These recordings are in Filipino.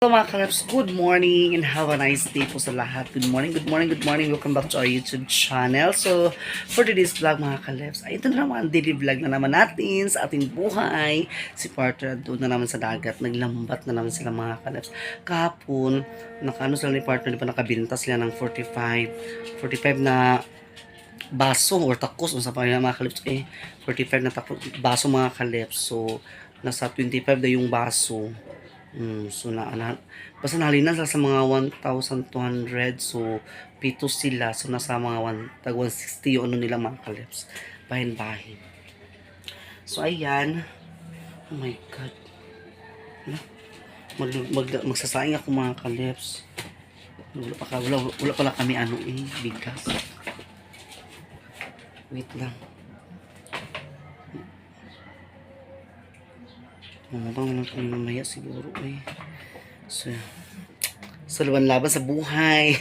So mga kalaps, good morning and have a nice day po sa lahat. Good morning, good morning, good morning. Welcome back to our YouTube channel. So, for today's vlog mga kalaps, ay ito na naman, daily vlog na naman natin sa ating buhay. Si partner doon na naman sa dagat, naglambat na naman sila mga kalaps. Kahapon, nakano sila ni partner, di ba nakabinta sila ng 45 na baso or takos o sa pangalan mga kalips 45 na takos baso mga kalips, so nasa 25 na yung baso. So basta nahalinan sila sa mga 1,200, so pito sila, so nasa mga 160 yung ano nila mga kalips, bahin-bahin. So ayan, oh my god, magsasaing ako mga kalips. Wala pala kami bigas. Wait lang. Mamabang naman kami mamaya siguro So, luwan laban sa buhay.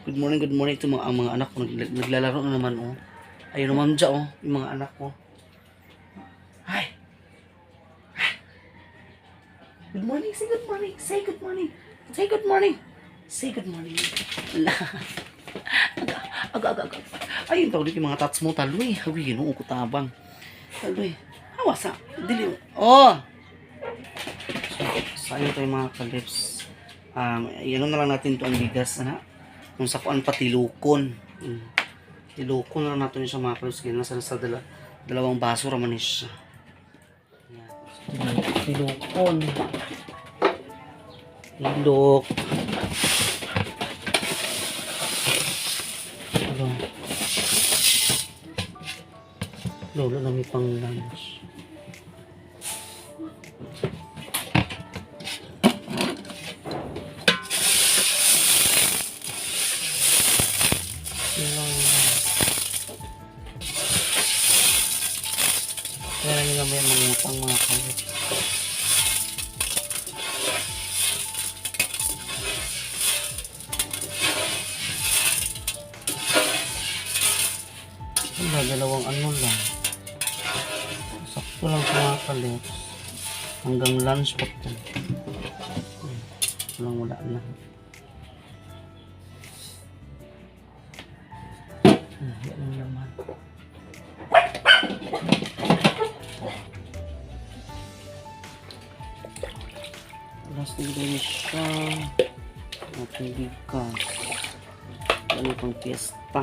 Good morning, good morning. Ito mga anak ko. Naglalaro na naman Ayun naman dyan yung mga anak ko. Hi! Good morning, say good morning. Say good morning. Say good morning. Say good morning. Aga. Ayun tawag dito yung mga tats mo taloy. Hawi yun ko tabang. Taloy. Hawasa. Dili. So ayun tayo mga kalips. Yan na lang natin ito ang bigas na. Kung sa kuan patilukon. Tilukon na lang natin siya mga kalips. Kaya nasa dalawang baso raman siya. Tilukon. Tilok. Lolo na may pang lunch. Kaya nila may mangutang mga kalit. Dalawang ano lang. Sakto lang sa mga kalit. Hanggang lunch pa ito. Wala na. Yan ang laman. Alas na gawin siya. Ating bigas. Ano pang fiesta.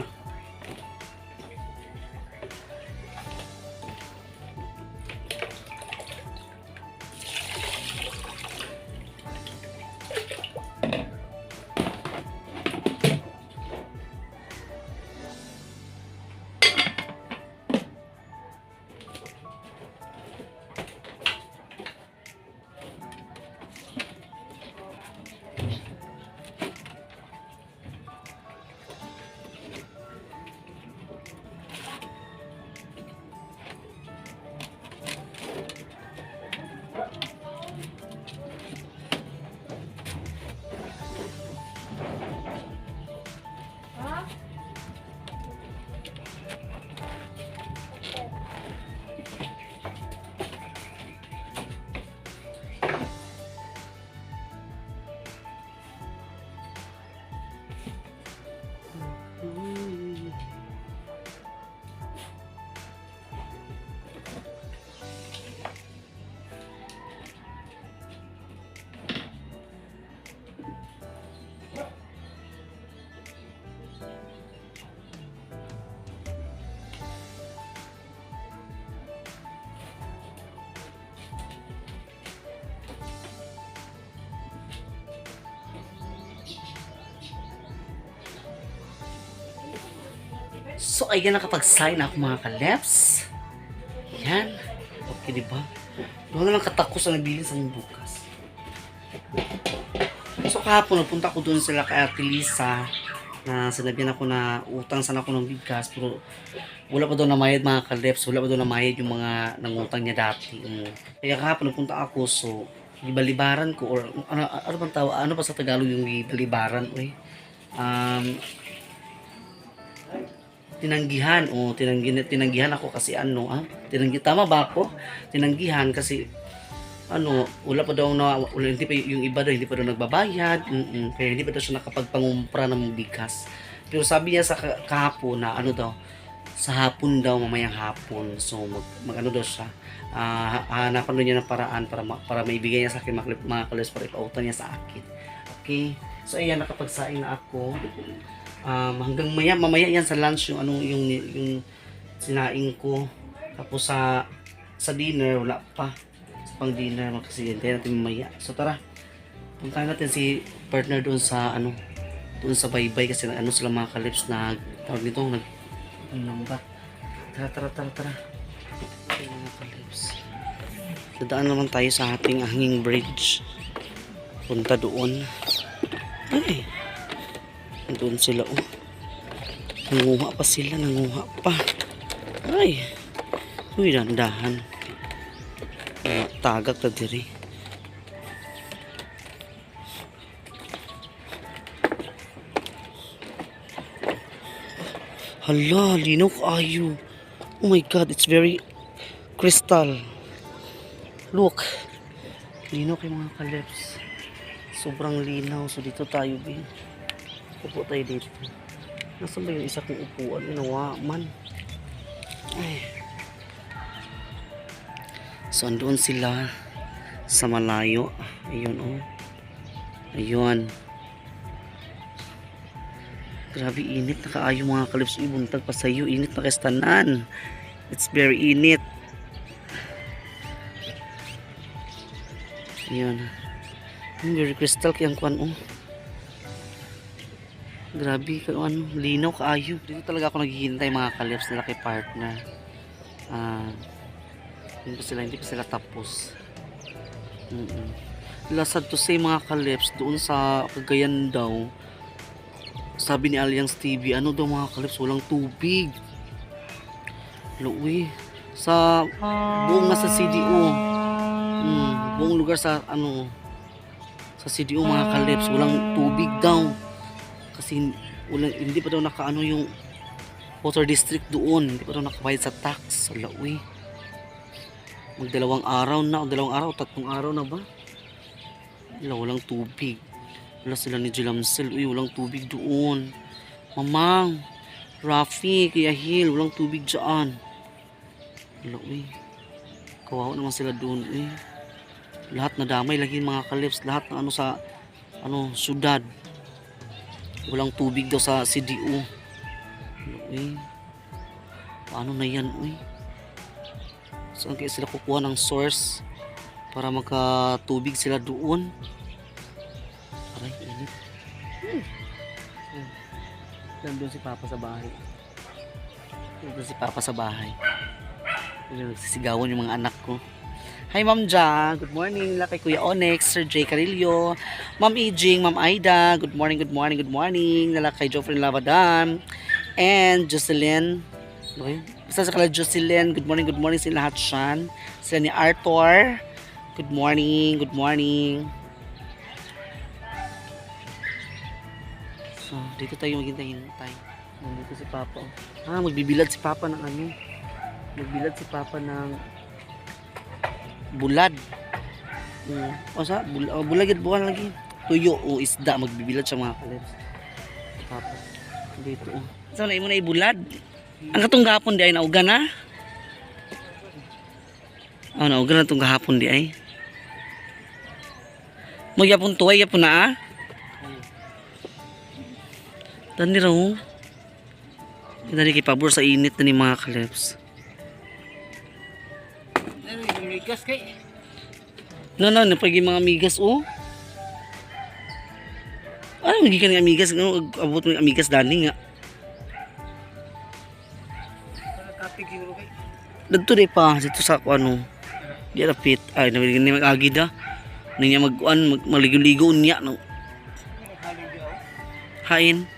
So, ayan, nakapag-sign ako mga kaleps. Yan. Okay, diba? Doon na lang katakos ang nabili sa bukas. So, kahapon, napunta ko doon sila kay Ate Lisa na sinabihan ako na utang sana ako ng bigas, pero wala pa doon namayad mga kaleps. Wala pa doon namayad yung mga nangutang niya dati. Kaya kahapon, napunta ako, so, libalibaran ko, or ano bang tawag? Ano pa sa Tagalog yung libalibaran? Tinanggihan tinanggihan ako kasi tama ba ako? Tinanggihan kasi ano, wala pa daw na, wala, hindi pa yung iba daw, hindi pa daw nagbabayad, kaya hindi pa daw siya nakapagpangumpra ng bigas. Pero sabi niya sa kahapon na ano daw, sa hapon daw, mamayang hapon. So, mag ano daw siya, hanapan daw niya ng paraan para maibigay niya sa akin mga kalos para ipautan niya sa akin. Okay? So, ayan, nakapagsaing na ako. Hanggang mamaya yan sa lunch yung ano, yung sinaing ko. Tapos sa dinner, wala pa. Sa pang dinner, kasi hintayin natin mamaya. So, tara. Puntahan natin si partner doon sa ano, doon sa baybay kasi ano sila mga kalips na tawag nito naglambat. Tara. Okay, mga kalips. Dadaan naman tayo sa ating hanging bridge. Punta doon. Ay. Doon sila oh. Nanguha pa sila, nanguha pa. Ay. Uy, dandahan. Tagak na diri. Hala, linaw kaayo. Oh my god, it's very crystal. Look. Linaw kay mga kalips. Sobrang linaw. So dito tayo, bin. Upo tayo dito. Nasaan ba yung isa kong upuan? Inawa man. Ay. So andun sila sa malayo. Ayun oh. Ayun. Grabe init na kaayo mga kalips. Buntag pa sa'yo. Init na kastanan. It's very init. Ayan. Very crystal kayang kuan oh. Grabe ano, linaw kaayo. Dito talaga ako naghihintay mga kalips nila kay partner. Hindi pa sila tapos. Lasad to say mga kalips doon sa Cagayan daw. Sabi ni Alliance TV, ano daw mga kalips, walang tubig. Luwi. Sa buong nasa CDO. Buong lugar sa ano, sa CDO mga kalips, walang tubig daw. Kasi hindi pa daw nakaano yung water district doon. Hindi pa daw nakabayad sa tax. Sa Luwi. Magdalawang araw na, tatlong araw na ba? Walang tubig. Wala sila ni Jilamsel. Uy, walang tubig doon. Mamang, Rafi, Kuya Hill, walang tubig dyan. Wala, uy. Kawawa naman sila doon, uy. Lahat na damay lagi mga kalips. Lahat na ano sa, syudad. Walang tubig daw sa CDO. Wala, uy. Paano na yan, uy? Saan kaya sila kukuha ng source para magkatubig sila doon? Aray, init. Nandun si Papa sa bahay. Nagsisigawan yung mga anak ko. Hi Ma'am Ja, good morning. Nila kay Kuya Onyx, Sir J. Carillo, Ma'am Ijing, Ma'am Aida, good morning. Nila kay Joffrey Lavadam, and Jocelyn. Okay. Basta sa kala Jocelyn, good morning sila lahat siyan. Sila ni Arthur, good morning. So, dito tayo maghintay. Nandito si Papa. Magbibilad si Papa ng ano. Magbilad si Papa ng bulad. Bulagid buwan lagi. Tuyo o isda. Magbibilad siya mga kalips. Papa. Dito oh. So, na mo na ibulad. Ang katong gahapon di ay nauga na. Nauga na itong gahapon di ay. Magyapon tuway, yapon na Tani raw. Tani kay pabor sa init na ni mga kalips. Migas kay. Napagi mga migas oh. Ano magikan nga migas, abot mo migas dani nga. Dagto di pa dito sa ano. Di rapit ay nabigyan ni mag-agi da. Ninya maligo-ligo niya no. Hain.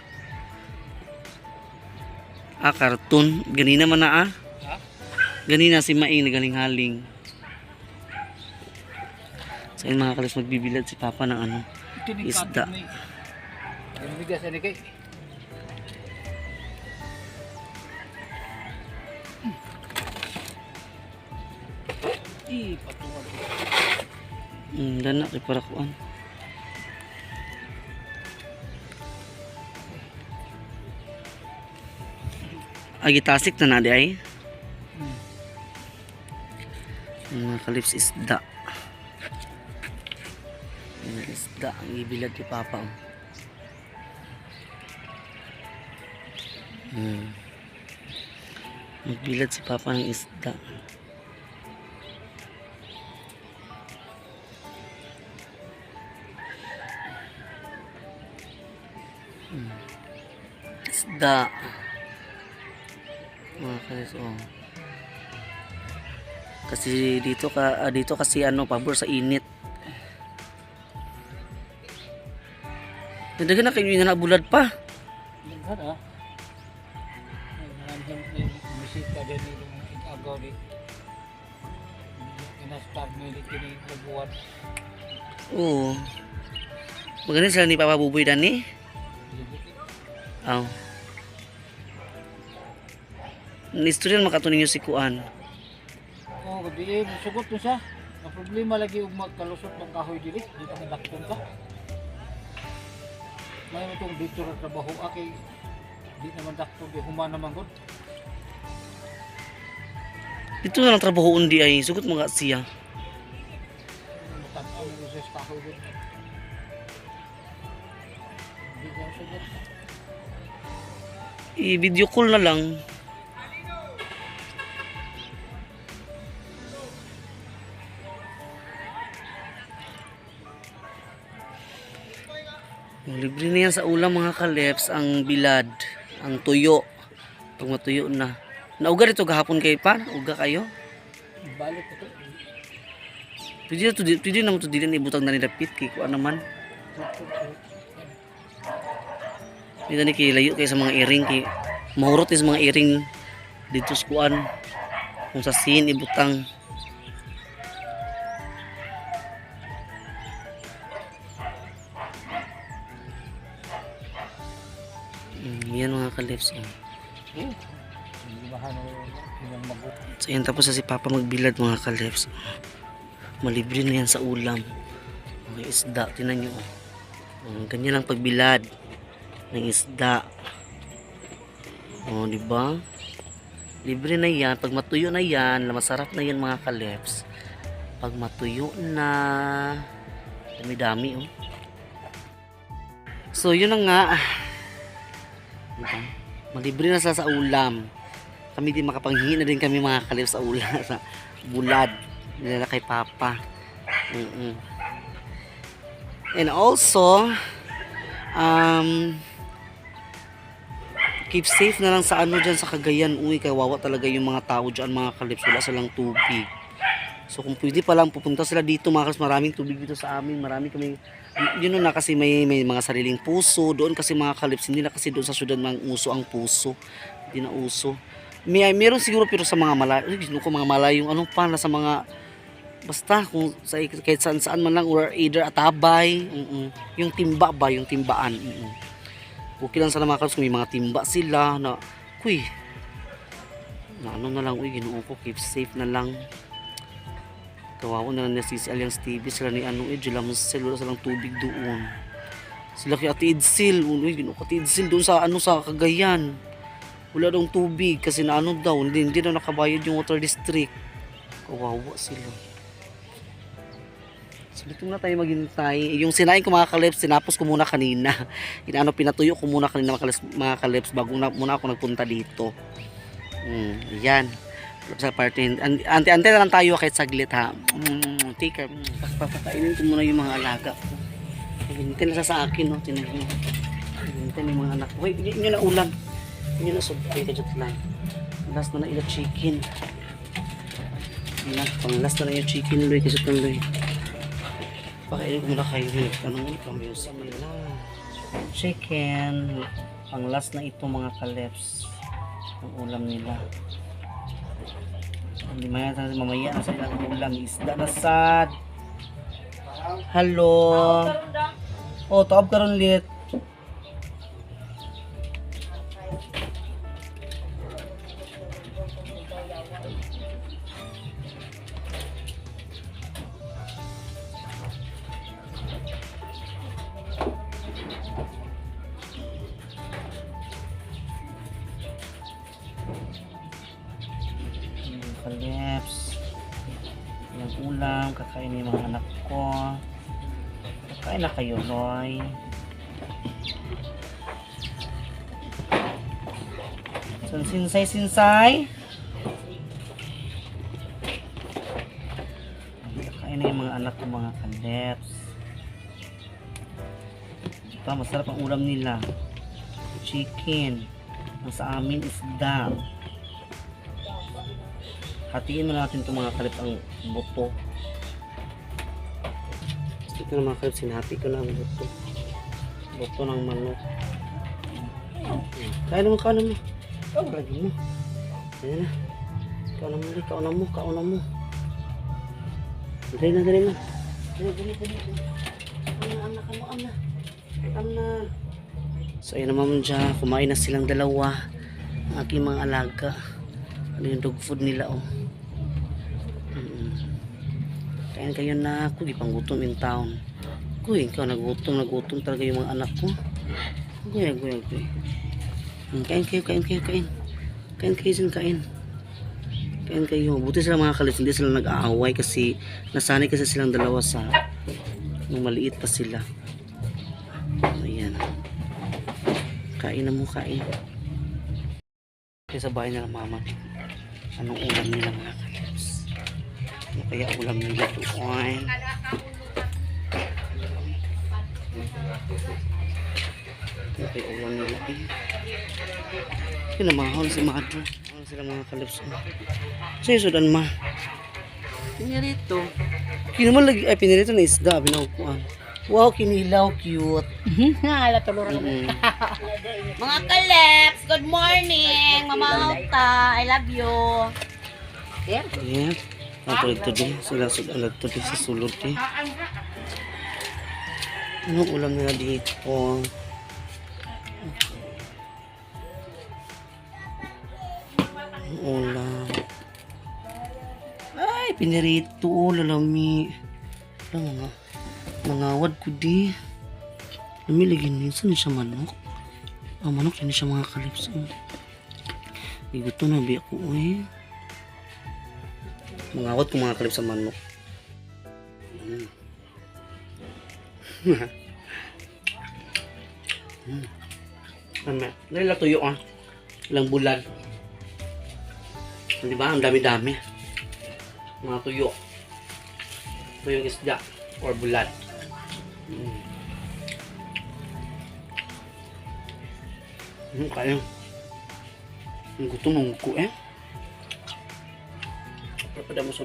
Karton. Ganina man na Ganina si Maing nagaling haling. So yun mga kalis magbibilad si Papa ng ano. Isda. Migas ani kay. Dana kay para kuan. Agitasik na di ay. Mga kalips isda. Mga isda ang ibilad ni Papa. Magbilad si Papa ng isda. Isda. Mga kalips, oh. Kasi dito kasi ano, pabor sa init. Nadagan na kayo nga nabulad pa. Daghan ah. Nandiyan bisita din yung agaw di. Kinastar nila kini labuan. Oo. Maganda sila ni Papa Buboy dani. Aw. Nistoryan makatuning yung si Kuan. Oh, di sugot mo siya. Ang problema lagi ug magkalusot ng kahoy dili, di ka madakton ka. May itong dito ra trabaho kay di naman dakton di human naman gud. Dito na lang trabahoon di ay sugot mga siya. Matanaw mo sa kahoy gud. Di ka sugot. I-video call na lang. Libre na yan sa ulam mga kaleps, ang bilad, ang tuyo. Pag matuyo na. Nauga dito gahapon kayo pa? Uga kayo? Balik ito. Pwede naman ito dili na ibutang na nilapit kay kuan naman. Pwede na kay layo kayo sa mga iring kay mahurot sa mga iring dito sa kuan. Kung sa sin ibutang. Yan mga kalips. So yan, tapos na si Papa magbilad mga kalips. Malibre na yan sa ulam. Mga isda, tinan nyo. Ganyan lang pagbilad ng isda. O, diba? Libre na yan. Pag matuyo na yan, masarap na yan mga kalips. Pag matuyo na, dami-dami oh. So yun na nga. Diba? Malibre na sa ulam. Kami din makapanghingi na din kami mga kalips sa ulam, sa bulad nila kay Papa. And also keep safe na lang sa ano dyan sa Cagayan. Uy, kawawa talaga yung mga tao dyan mga kalips. Wala silang tubig. So kung pwede pa lang pupunta sila dito mga kalips. Maraming tubig dito sa amin. Marami kami, yun na kasi may mga sariling puso. Doon kasi mga kalips, hindi na kasi doon sa syudad mga uso ang puso. Hindi na uso. Meron siguro pero sa mga malayo. Mga malayong ano pa na sa mga basta kung sa kahit saan man lang or either Atabay, yung timba ba, yung timbaan. Okay lang sana mga kalips kung may mga timba sila na kuy. Na ano na lang, uy, Ginoo ko, keep safe na lang. Kawawa na lang na si Aliang Stevie, sila ni ano Julamsel, wala silang tubig doon. Sila kay Ate Idsil, uy, Ginoo ko, Ate Idsil doon sa ano sa Cagayan. Wala daw tubig kasi na ano daw, hindi daw nakabayad yung water district. Kawawa sila. So dito na tayo maghintay. Yung sinain ko mga kalips, sinapos ko muna kanina. Pinatuyo ko muna kanina mga kalips bago muna ako nagpunta dito. Yan. Sa party. Ante na lang tayo kahit saglit ha. Take care. Papakainin ko muna yung mga alaga ko. Hintay na sa akin. No? Hintay na yung mga anak ko. Wait, yun na ulam. Yun na subay ka dyan lang. Last na ila chicken. Pang last na yung chicken. Loy, kasi itong loy. Pakainin ko muna kayo. Anong pamiyos nila. Chicken. Pang last na ito mga kaleps. Ang ulam nila. Hindi mamaya na sa ilang ulam. Isda na sad. Hello. Oh, taob ka ron lit. Kalips. Yung ulam, kakain yung mga anak ko. Kakain na kayo, Roy. Sinsay. Kakain na yung mga anak ko, mga kalips. Ito, masarap ang ulam nila. Chicken. Ang sa amin is isda. Hatiin mo natin itong mga kalip ang buto. Ito na mga kalip, sinati ko na ang buto. Buto ng manok. Kaya naman, kaon mo. Lagi mo. Ayan na. Kaon mo. Dali na. Ano na. So, ayan naman dyan. Kumain na silang dalawa. Ang aking mga alaga. Ano yung dog food nila, oh. Kain kayo na ako, gipanggutom in town. Kuy, ikaw nagutom talaga yung mga anak ko. Kuy. Kain kayo. Kain kayo. Buti sila mga kalis, hindi sila nag-aaway kasi nasanay kasi silang dalawa sa nung maliit pa sila. Ayan. Kain na mo. Kaya sa bahay nila mama. Anong ulam nila mga kalis? Ano kaya ulam nila doon? Ano kaya ulam nila eh? Kinamahon si mother. Ano sila mga kalips? Sa'yo sudan ma? Pinirito. Kinaman lagi, ay pinirito na isda. Pinakukuan. Wow, kinilaw. Cute. Hala, tulor. Mga kaleps, good morning! Mama Okta, I love you. Yeah. Ako ito din. Sila sudan ito din sa sulod eh. Anong ulam nila dito? Ulam. Ay, pinirito. Lalami. Alam nga. Mangawad ko di. Namilagin minsan siya manok. Manok din siya mga kalips. Iguto na biya ko eh. Mangawad ko mga kalips sa manok. Ano? Nila tuyo ah. Ilang bulan. Di ba? Ang dami-dami. Mga tuyo. Tuyong isda. Or bulan. Kaya. Ang gutom ng ko eh. Pada mo sa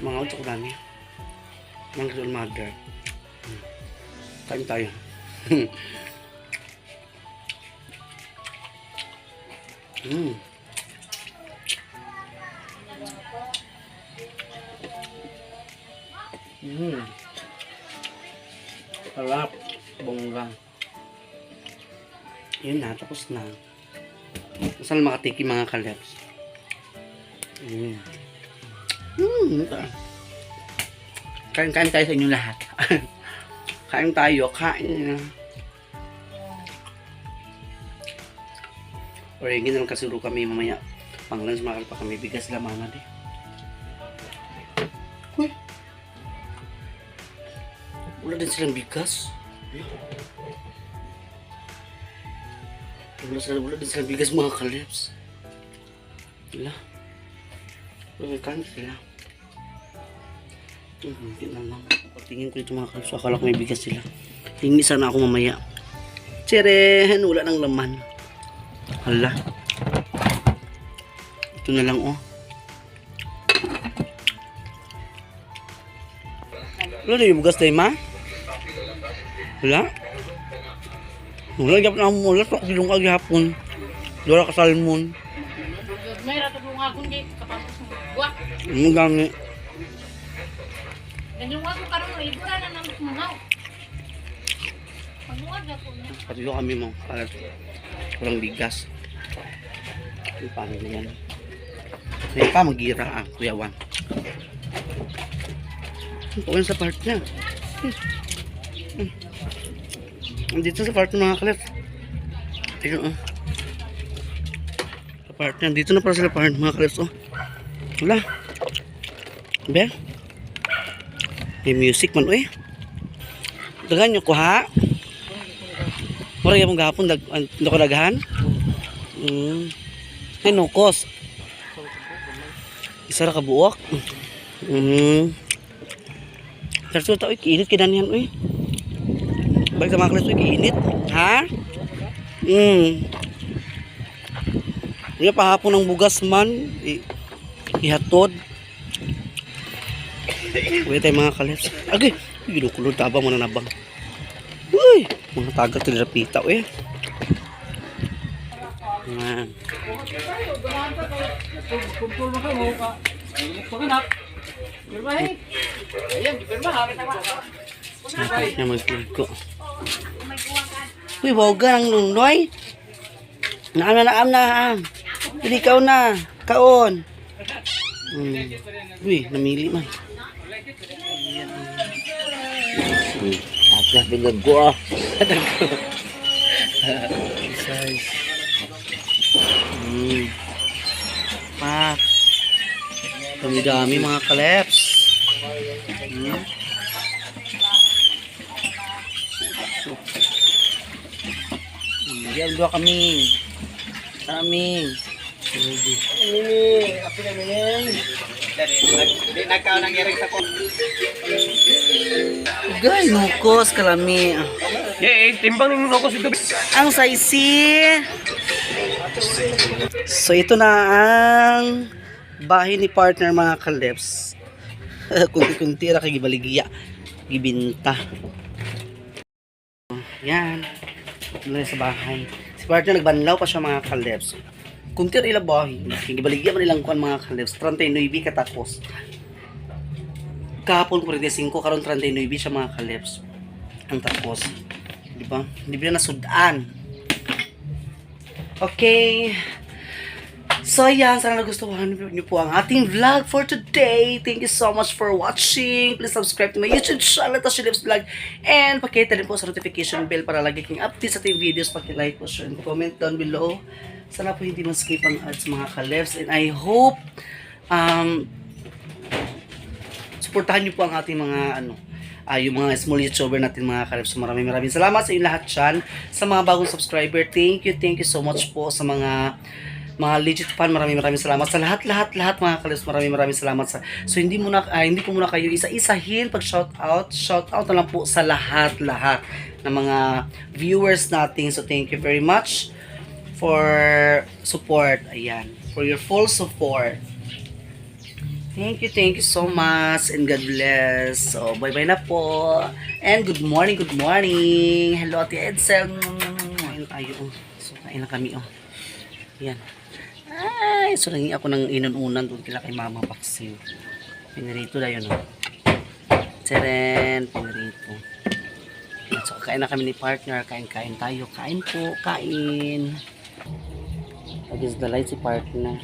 mga utsa ko dami. Mga little mother. Kain tayo. Sarap. Bongga. Yun na. Tapos na. Saan makatiki mga kaleps? Kain tayo sa inyo lahat. Kain tayo. Kain. Origin naman kasi ro kami mamaya. Pang lunch makal pa kami. Bigas sila mama di. Uy. Wala din silang bigas. Wala din silang bigas mga kalips. Wala. Wala kan sila. Hindi na lang. Pagtingin ko dito mga kalips. Akala ko may bigas sila. Tingin sana ako mamaya. Tseren! Wala nang laman. Hala. Ito na lang oh. Wala na yung bugas tayo ma? Wala? Wala gyapon ang mula tok gilong aghapon. Dora ka salmon. May rato kung ako hindi kapapos mo. Buwak. Ano gani? Ganyan ako karon mo ibura na nang kumaw. Pagbuwag ako na. Pati ko kami mo. Walang bigas. Yung paano na yan. Kaya pa mag-ira ang kuyawan. Pagkain sa part niya. Dito sa part ng mga kalip. Tingnan sa part niyan. Dito na para sila part mga kalip. Oh. Wala. Be? May music man, uy. Dagan nyo ko, ha? Mura yung gapon, ko dagahan? Ay, nukos. Isa ra kabuok. Terus tao, kiinit kinanihan, uy. Balik sa mga kalis, uy, kiinit. Ha? Hindi pahapon ng bugas man. Ihatod. Uy, tayo mga kalis. Agay, ginukulod tabang mo na nabang. Uy, mga tagat na pita, uy. Yan. Kumpul mo kayo ka. Paganak. Pirmahin. Ayan, pirmahan. Yan magkuko. Uy, boga ng nungnoy. Naam na. Pili ka na. Kaon. Uy, namili man. Atlas bigag ko ah. Size. Pat. Dami-dami mga kaleps. Diyan dua kami. Kami. Api na yan. Di nagkaw nang iring sa ko. Gay, nukos kalami. Timbang ng nukos ito. Ang saisi. So ito na ang bahay ni partner mga kaleps. Kunti-kunti ra kay gibaligya. Gibinta. Yan. Ito na sa bahay. Si partner nagbanlaw pa siya mga kaleps. Kunti ra ila bahay. Gibaligya man nilang kuan mga kaleps. 39 katapos. Kahapon 45 karon 39 siya mga kaleps. Ang tapos. Di ba? Hindi ba na sudan? Okay. So yan, sana nagustuhan niyo po ang ating vlog for today. Thank you so much for watching. Please subscribe to my YouTube channel, Tasha Lives Vlog. And pakita rin po sa notification bell para lagi kang update sa ating videos. Paki-like po, share, and comment down below. Sana po hindi ma-skip ang ads mga kalefs. And I hope supportahan niyo po ang ating mga yung mga small YouTuber natin mga kalefs. So, maraming salamat sa inyo lahat dyan. Sa mga bagong subscriber, thank you so much po sa mga legit fan. Maraming salamat sa lahat mga kalefs. Maraming salamat sa. So hindi ko muna kayo isa-isahin pag shout out na lang po sa lahat ng mga viewers natin. So thank you very much for support. Ayan, for your full support. Thank you so much and God bless. So, bye-bye na po. And good morning. Hello, Ate Edsel. Ayun tayo. So, kain na kami. Yan. Ay, so nanging ako ng inununan doon kila kay Mama Paksiw. Pinirito na yun. Teren, pinirito. So, kain na kami ni partner. Kain tayo. Kain po, kain. Agis dalay si partner.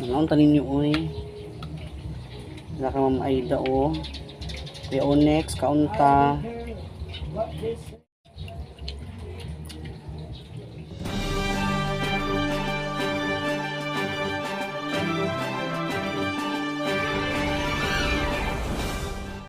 Ang tanin nyo, oy. Wala ka Ma'am Aida, Kuya Onyx, kaunta.